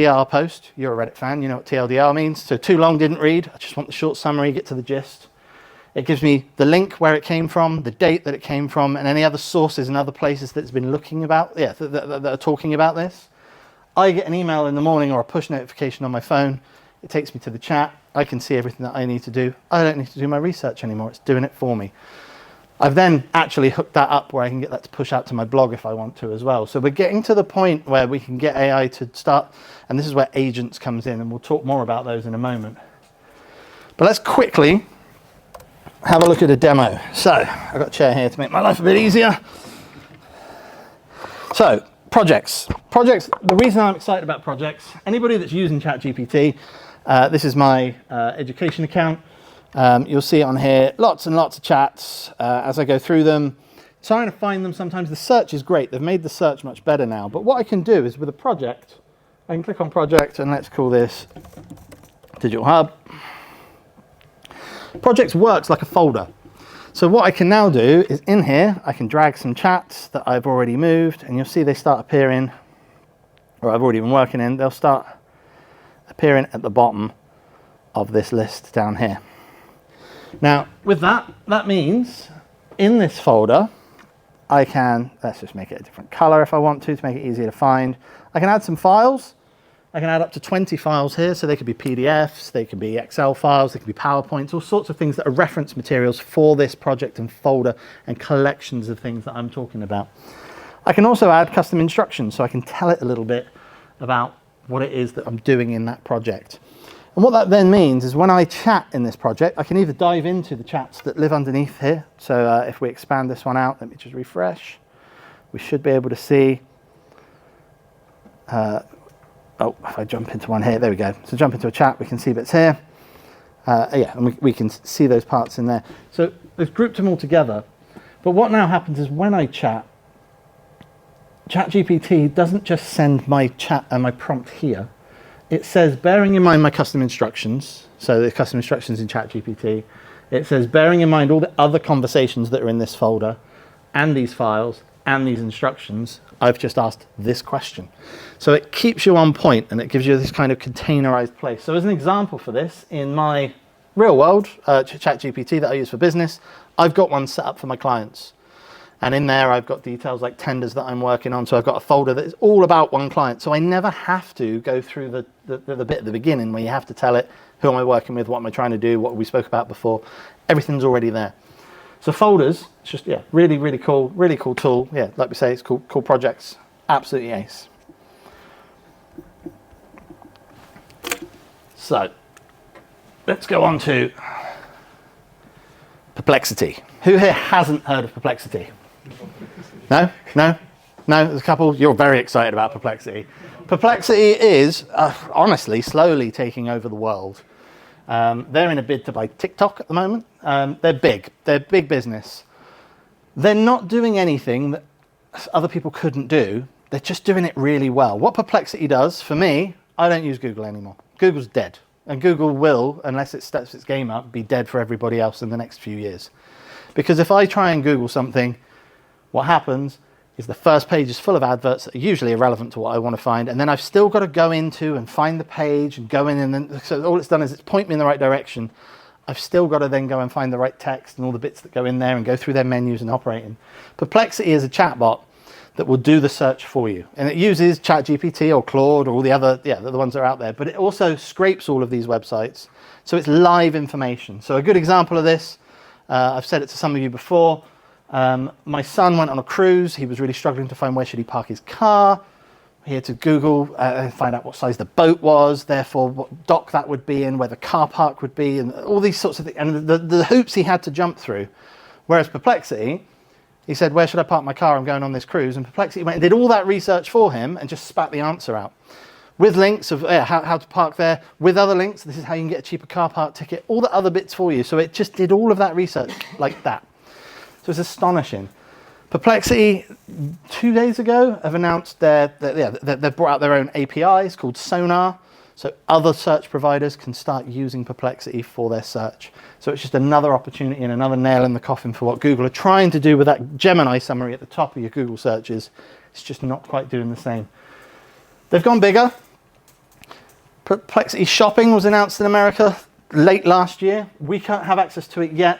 TLDR post. You're a Reddit fan, you know what TLDR means. So too long, didn't read. I just want the short summary, get to the gist. It gives me the link where it came from, the date that it came from, and any other sources and other places that's been looking about, that are talking about this. I get an email in the morning or a push notification on my phone. It takes me to the chat. I can see everything that I need to do. I don't need to do my research anymore. It's doing it for me. I've then actually hooked that up where I can get that to push out to my blog if I want to as well. So we're getting to the point where we can get AI to start, and this is where agents comes in, and we'll talk more about those in a moment. But let's quickly have a look at a demo. So I've got a chair here to make my life a bit easier. So projects, the reason I'm excited about projects, anybody that's using ChatGPT, this is my education account. You'll see it on here, lots and lots of chats as I go through them. Trying to find them sometimes, the search is great. They've made the search much better now. But what I can do is with a project, I can click on project and let's call this Digital Hub. Projects works like a folder. So what I can now do is in here, I can drag some chats that I've already moved, and you'll see they start appearing, or I've already been working in, they'll start appearing at the bottom of this list down here. Now, with that means in this folder, I can, let's just make it a different color if I want to make it easier to find. I can add some files. I can add up to 20 files here, so they could be PDFs, they could be Excel files, they could be PowerPoints, all sorts of things that are reference materials for this project and folder and collections of things that I'm talking about. I can also add custom instructions, so I can tell it a little bit about what it is that I'm doing in that project. And what that then means is when I chat in this project, I can either dive into the chats that live underneath here. So if we expand this one out, let me just refresh. We should be able to see, if I jump into one here, there we go. So jump into a chat, we can see bits here. And we can see those parts in there. So they've grouped them all together. But what now happens is when I chat, ChatGPT doesn't just send my chat and my prompt here. It says, bearing in mind my custom instructions, so the custom instructions in ChatGPT, it says, bearing in mind all the other conversations that are in this folder, and these files, and these instructions, I've just asked this question. So it keeps you on point, and it gives you this kind of containerized place. So as an example for this, in my real world ChatGPT that I use for business, I've got one set up for my clients. And in there, I've got details like tenders that I'm working on. So I've got a folder that is all about one client. So I never have to go through the bit at the beginning where you have to tell it, who am I working with, what am I trying to do, what we spoke about before. Everything's already there. So folders, it's just, really, really cool tool. Yeah, like we say, it's cool projects. Absolutely ace. So let's go on to Perplexity. Who here hasn't heard of Perplexity? No? There's a couple. You're very excited about Perplexity. Perplexity is, honestly, slowly taking over the world. They're in a bid to buy TikTok at the moment. They're big. They're big business. They're not doing anything that other people couldn't do. They're just doing it really well. What Perplexity does, for me, I don't use Google anymore. Google's dead. And Google will, unless it steps its game up, be dead for everybody else in the next few years. Because if I try and Google something, what happens is the first page is full of adverts that are usually irrelevant to what I want to find, and then I've still got to go into and find the page and go in, and then so all it's done is it's point me in the right direction. I've still got to then go and find the right text and all the bits that go in there and go through their menus and operate in. Perplexity is a chatbot that will do the search for you, and it uses ChatGPT or Claude or all the other, the ones that are out there, but it also scrapes all of these websites, so it's live information. So a good example of this, I've said it to some of you before. My son went on a cruise. He was really struggling to find where should he park his car. He had to Google and find out what size the boat was, therefore what dock that would be in, where the car park would be, and all these sorts of things. And the hoops he had to jump through. Whereas Perplexity, he said, where should I park my car? I'm going on this cruise. And Perplexity went and did all that research for him and just spat the answer out. With links of how to park there, with other links, this is how you can get a cheaper car park ticket, all the other bits for you. So it just did all of that research like that. So it's astonishing. Perplexity, 2 days ago, have announced they've brought out their own APIs called Sonar. So other search providers can start using Perplexity for their search. So it's just another opportunity and another nail in the coffin for what Google are trying to do with that Gemini summary at the top of your Google searches. It's just not quite doing the same. They've gone bigger. Perplexity Shopping was announced in America late last year. We can't have access to it yet,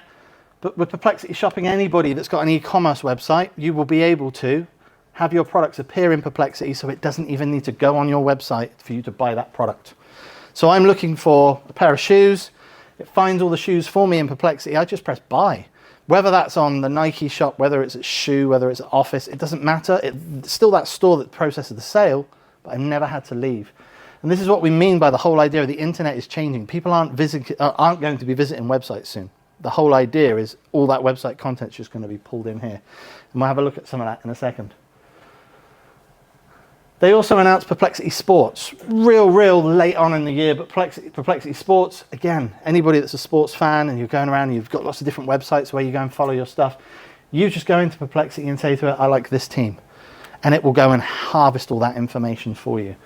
but with Perplexity Shopping, anybody that's got an e-commerce website, you will be able to have your products appear in Perplexity, so it doesn't even need to go on your website for you to buy that product. So I'm looking for a pair of shoes. It finds all the shoes for me in Perplexity. I just press buy. Whether that's on the Nike shop, whether it's at Shoe, whether it's at Office, it doesn't matter. It's still that store that processes the sale, but I've never had to leave. And this is what we mean by the whole idea of the internet is changing. People aren't going to be visiting websites soon. The whole idea is all that website content's just going to be pulled in here. And we'll have a look at some of that in a second. They also announced Perplexity Sports, real late on in the year, but Perplexity Sports, again, anybody that's a sports fan and you're going around and you've got lots of different websites where you go and follow your stuff, you just go into Perplexity and say to it, I like this team. And it will go and harvest all that information for you.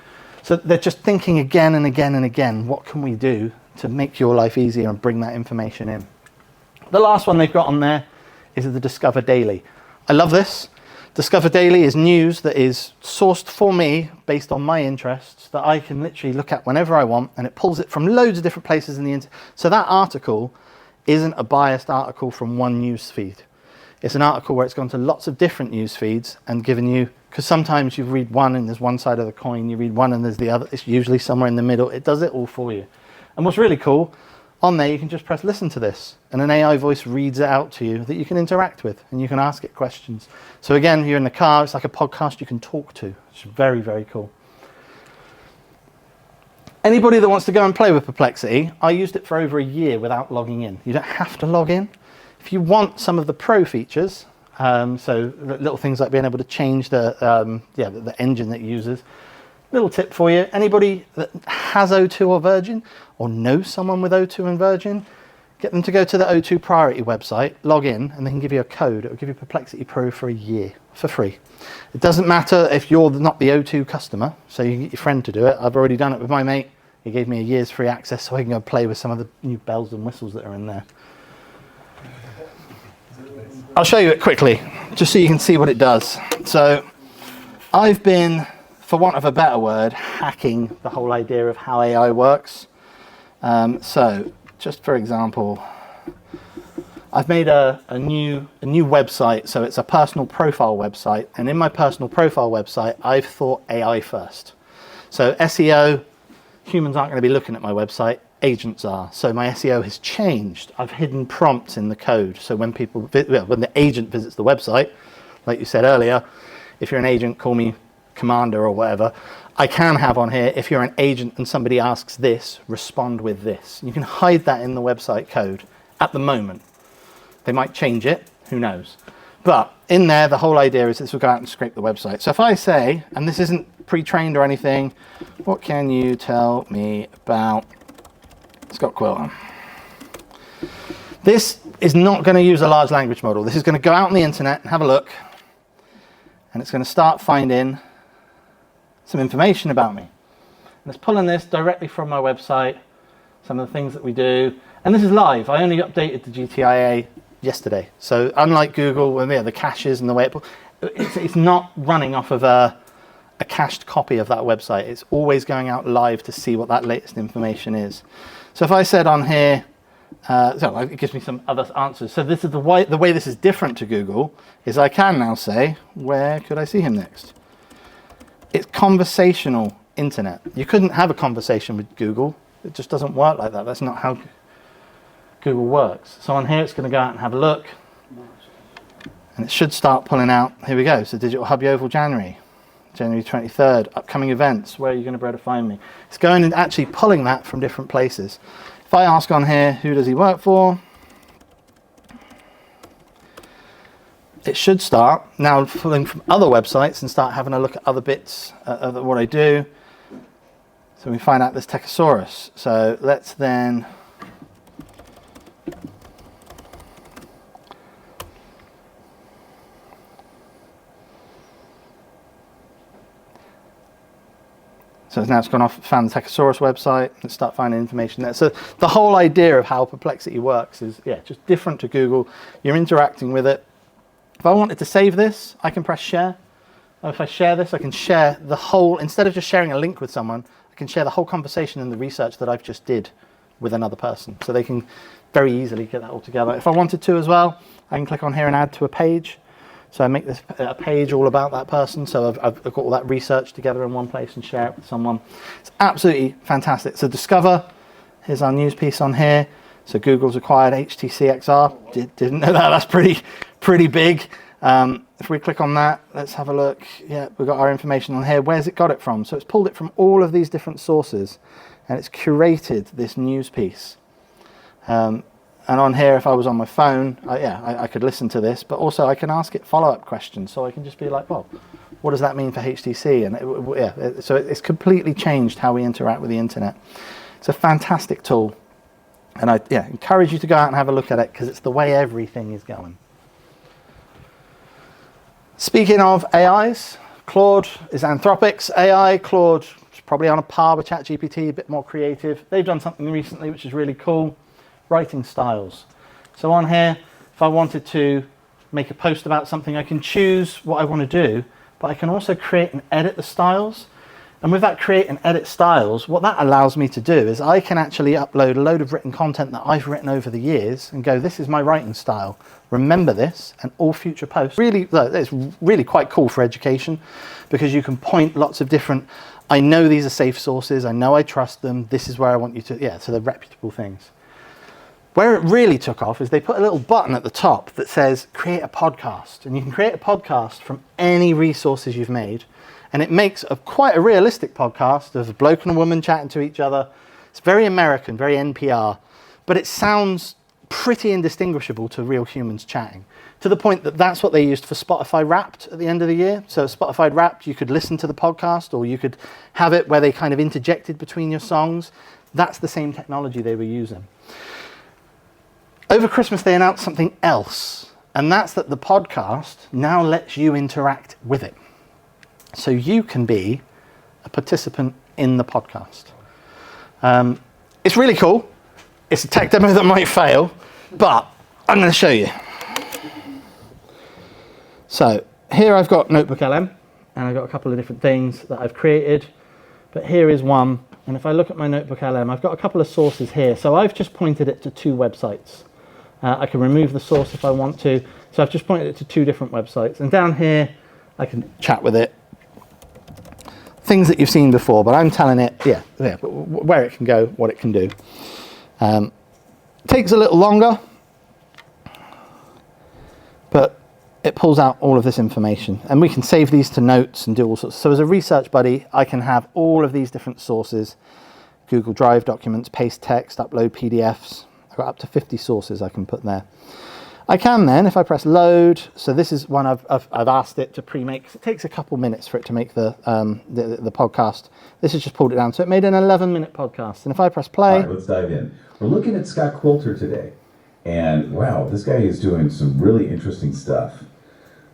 So they're just thinking again and again and again, what can we do to make your life easier and bring that information in? The last one they've got on there is the Discover Daily. I love this. Discover Daily is news that is sourced for me based on my interests that I can literally look at whenever I want, and it pulls it from loads of different places in the internet. So that article isn't a biased article from one news feed. It's an article where it's gone to lots of different news feeds and given you, because sometimes you read one and there's one side of the coin, you read one and there's the other, it's usually somewhere in the middle. It does it all for you. And what's really cool, on there you can just press listen to this and an AI voice reads it out to you that you can interact with and you can ask it questions. So again, you're in the car, it's like a podcast you can talk to. It's very cool. Anybody that wants to go and play with Perplexity, I used it for over a year without logging in. You don't have to log in. If you want some of the pro features, so little things like being able to change the engine that it uses. Little tip for you, anybody that has O2 or Virgin or knows someone with O2 and Virgin, get them to go to the O2 Priority website, log in, and they can give you a code. It will give you Perplexity Pro for a year for free. It doesn't matter if you're not the O2 customer, so you can get your friend to do it. I've already done it with my mate. He gave me a year's free access so I can go play with some of the new bells and whistles that are in there. I'll show you it quickly, just so you can see what it does. So I've been, for want of a better word, hacking the whole idea of how AI works. So just for example, I've made a new website. So it's a personal profile website. And in my personal profile website, I've thought AI first. So SEO, humans aren't going to be looking at my website. Agents are. So my SEO has changed. I've hidden prompts in the code. So when when the agent visits the website, like you said earlier, if you're an agent, call me Commander or whatever. I can have on here, if you're an agent and somebody asks this, respond with this. You can hide that in the website code at the moment. They might change it, who knows. But in there, the whole idea is this will go out and scrape the website. So if I say, and this isn't pre-trained or anything, what can you tell me about Scott Quilter? This is not going to use a large language model. This is going to go out on the internet and have a look, and it's going to start finding some information about me. And it's pulling this directly from my website, some of the things that we do. And this is live. I only updated the GTIA yesterday. So unlike Google, when the caches and the way it's not running off of a cached copy of that website. It's always going out live to see what that latest information is. So if I said on here, so it gives me some other answers. So this is the way this is different to Google is I can now say, where could I see him next? It's conversational internet. You couldn't have a conversation with Google. It just doesn't work like that. That's not how Google works. So on here, it's going to go out and have a look. And it should start pulling out. Here we go. So Digital Hub Yeovil January 23rd, upcoming events. Where are you going to be able to find me? It's going and actually pulling that from different places. If I ask on here, who does he work for? It should start now pulling from other websites and start having a look at other bits of what I do. So we find out this Techosaurus. So let's then so now it's gone off, found the Techosaurus website, and start finding information there. So the whole idea of how Perplexity works is, just different to Google. You're interacting with it. If I wanted to save this, I can press share. And if I share this, I can share the whole, instead of just sharing a link with someone, I can share the whole conversation and the research that I've just did with another person. So they can very easily get that all together. If I wanted to as well, I can click on here and add to a page. So I make this a page all about that person. So I've got all that research together in one place and share it with someone. It's absolutely fantastic. So Discover, here's our news piece on here. So Google's acquired HTC XR. Didn't know that. That's pretty big. If we click on that, let's have a look. Yeah, we've got our information on here. Where's it got it from? So it's pulled it from all of these different sources, and it's curated this news piece. And on here, if I was on my phone, I could listen to this, but also I can ask it follow-up questions. So I can just be like, well, what does that mean for HTC? And so it's completely changed how we interact with the internet. It's a fantastic tool. And I encourage you to go out and have a look at it, because it's the way everything is going. Speaking of AIs, Claude is Anthropic's AI. Claude is probably on a par with ChatGPT, a bit more creative. They've done something recently which is really cool. Writing styles. So on here, if I wanted to make a post about something, I can choose what I want to do, but I can also create and edit the styles. And with that create and edit styles, what that allows me to do is I can actually upload a load of written content that I've written over the years and go, this is my writing style. Remember this, and all future posts. Really, it's really quite cool for education, because you can point lots of different, I know these are safe sources, I know I trust them, this is where I want you to, so they're reputable things. Where it really took off is they put a little button at the top that says create a podcast, and you can create a podcast from any resources you've made, and it makes quite a realistic podcast of a bloke and a woman chatting to each other. It's very American, very NPR, but it sounds pretty indistinguishable to real humans chatting, to the point that that's what they used for Spotify Wrapped at the end of the year. So Spotify Wrapped, you could listen to the podcast, or you could have it where they kind of interjected between your songs. That's the same technology they were using. Over Christmas, they announced something else, and that's that the podcast now lets you interact with it. So you can be a participant in the podcast. It's really cool. It's a tech demo that might fail, but I'm going to show you. So here I've got NotebookLM, and I've got a couple of different things that I've created, but here is one. And if I look at my NotebookLM, I've got a couple of sources here. So I've just pointed it to 2 websites. I can remove the source if I want to. So I've just pointed it to 2 different websites. And down here, I can chat with it. Things that you've seen before, but I'm telling it, where it can go, what it can do. Takes a little longer, but it pulls out all of this information. And we can save these to notes and do all sorts. So as a research buddy, I can have all of these different sources. Google Drive documents, paste text, upload PDFs. I've got up to 50 sources I can put there. I can then, if I press load, so this is one I've asked it to pre-make, because it takes a couple minutes for it to make the podcast. This has just pulled it down, so it made an 11-minute podcast. And if I press play... All right, let's dive in. We're looking at Scott Quilter today, and wow, this guy is doing some really interesting stuff.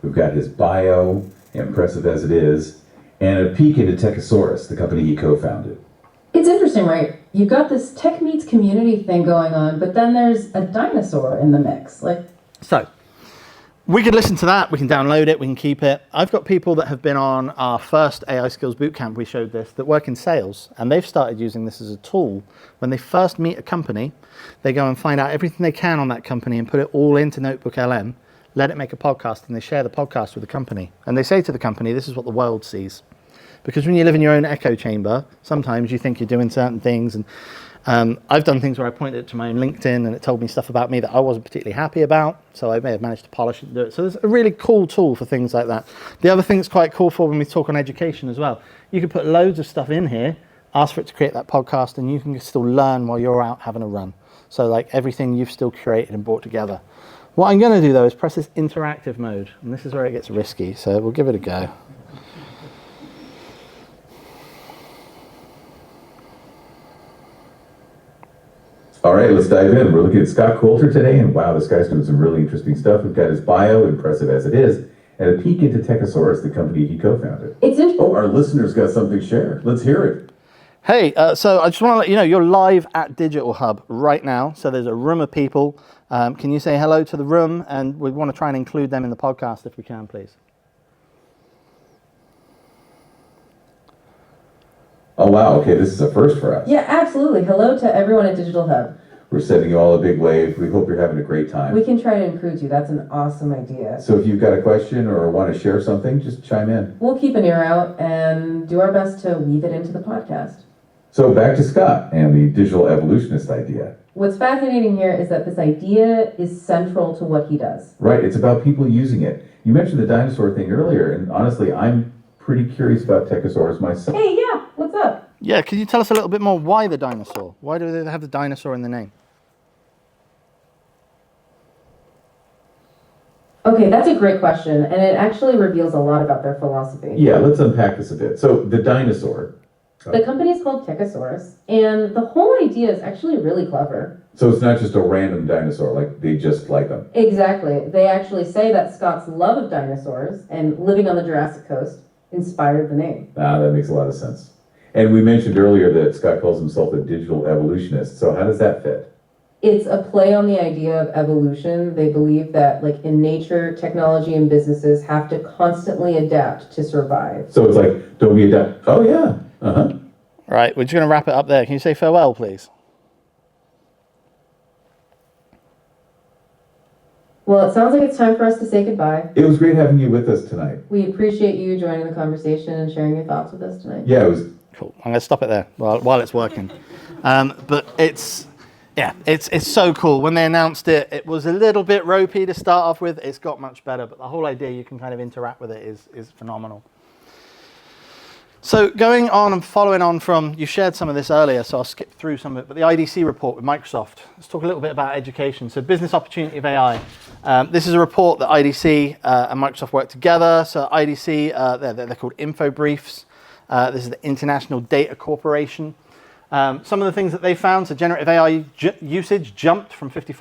We've got his bio, impressive as it is, and a peek into Techosaurus, the company he co-founded. It's interesting, right? You've got this tech meets community thing going on, but then there's a dinosaur in the mix. So, we could listen to that, we can download it, we can keep it. I've got people that have been on our first AI Skills Bootcamp, we showed this, that work in sales, and they've started using this as a tool. When they first meet a company, they go and find out everything they can on that company and put it all into NotebookLM, let it make a podcast, and they share the podcast with the company. And they say to the company, this is what the world sees. Because when you live in your own echo chamber, sometimes you think you're doing certain things. And I've done things where I pointed it to my own LinkedIn and it told me stuff about me that I wasn't particularly happy about. So I may have managed to polish it and do it. So there's a really cool tool for things like that. The other thing that's quite cool for when we talk on education as well, you can put loads of stuff in here, ask for it to create that podcast, and you can still learn while you're out having a run. So like everything you've still created and brought together. What I'm going to do though is press this interactive mode. And this is where it gets risky. So we'll give it a go. All right, let's dive in. We're looking at Scott Quilter today, and wow, this guy's doing some really interesting stuff. We've got his bio, impressive as it is, and a peek into Techosaurus, the company he co-founded. Oh, our listeners got something to share. Let's hear it. Hey, so I just want to let you know, you're live at Digital Hub right now. So there's a room of people. Can you say hello to the room? And we want to try and include them in the podcast if we can, please. Oh, wow. Okay, this is a first for us. Yeah, absolutely. Hello to everyone at Digital Hub. We're sending you all a big wave. We hope you're having a great time. We can try to include you. That's an awesome idea. So if you've got a question or want to share something, just chime in. We'll keep an ear out and do our best to weave it into the podcast. So back to Scott and the digital evolutionist idea. What's fascinating here is that this idea is central to what he does. Right, it's about people using it. You mentioned the dinosaur thing earlier, and honestly, I'm pretty curious about Techosaurs myself. Hey, yeah, what's up? Yeah, can you tell us a little bit more why the dinosaur? Why do they have the dinosaur in the name? Okay, that's a great question, and it actually reveals a lot about their philosophy. Yeah, let's unpack this a bit. So the dinosaur. The company is called Techosaurus, and the whole idea is actually really clever. So it's not just a random dinosaur, like they just like them. Exactly. They actually say that Scott's love of dinosaurs and living on the Jurassic Coast inspired the name. Ah, that makes a lot of sense. And we mentioned earlier that Scott calls himself a digital evolutionist. So how does that fit? It's a play on the idea of evolution. They believe that, like in nature, technology and businesses have to constantly adapt to survive. So it's like, don't we adapt? Oh, yeah. Uh-huh. Right, we're just going to wrap it up there. Can you say farewell, please? Well, it sounds like it's time for us to say goodbye. It was great having you with us tonight. We appreciate you joining the conversation and sharing your thoughts with us tonight. Yeah, it was. Cool. I'm going to stop it there while it's working. But it's so cool. When they announced it, it was a little bit ropey to start off with. It's got much better, but the whole idea you can kind of interact with it is phenomenal. So going on and following on from, you shared some of this earlier, so I'll skip through some of it, but the IDC report with Microsoft. Let's talk a little bit about education. So business opportunity of AI. This is a report that IDC and Microsoft work together. So IDC, they're called info briefs. This is the International Data Corporation. Some of the things that they found, so generative AI usage jumped from 55%